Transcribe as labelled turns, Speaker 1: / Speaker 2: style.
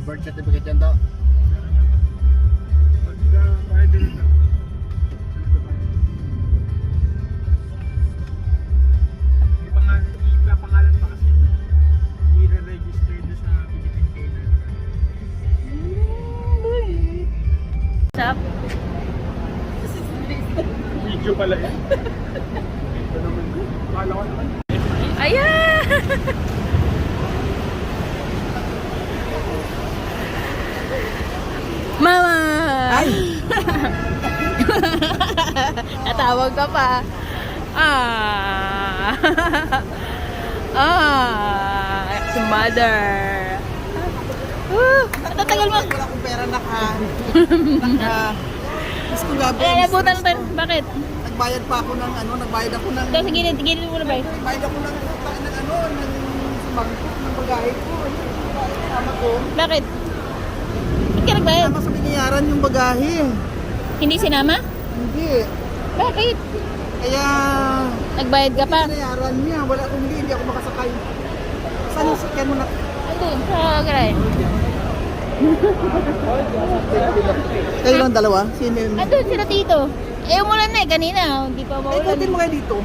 Speaker 1: birth certificate yan daw.
Speaker 2: Ipapangalan pa kasi. I-register doon sa Philippine Penal.
Speaker 3: What's up?
Speaker 2: Video pala yan. Ito naman. Akala ko naman.
Speaker 3: Ayan! Mama!
Speaker 1: Ay!
Speaker 3: Natawag ka pa. Si mother. Tatagal mo.
Speaker 1: Wala akong pera Diyos ko gabi.
Speaker 3: Ay, nabutan natin. Bakit?
Speaker 1: Nagbayad pa ako ng nagbayad ako ng
Speaker 3: Ito, sige, gilid mo na ba?
Speaker 1: nagbayad ako ng bangko ng bagahe ko. Tama ko.
Speaker 3: Bakit? Ba't ka nagbayad?
Speaker 1: Tama sa binayaran yung bagahe.
Speaker 3: Hindi sinama?
Speaker 1: Hindi.
Speaker 3: Bakit?
Speaker 1: Kaya
Speaker 3: Nagbayad ka pa?
Speaker 1: binayaran niya. Wala kung hindi ako makasakay. Saan yung sakyan mo na?
Speaker 3: Andun, sa garay.
Speaker 1: Kayo lang dalawa? Sino yun?
Speaker 3: Andun, sila tito. Eh, umulan na eh, kanina. Hindi pa
Speaker 1: Ay,
Speaker 3: maulan.
Speaker 1: kutin mo kayo dito.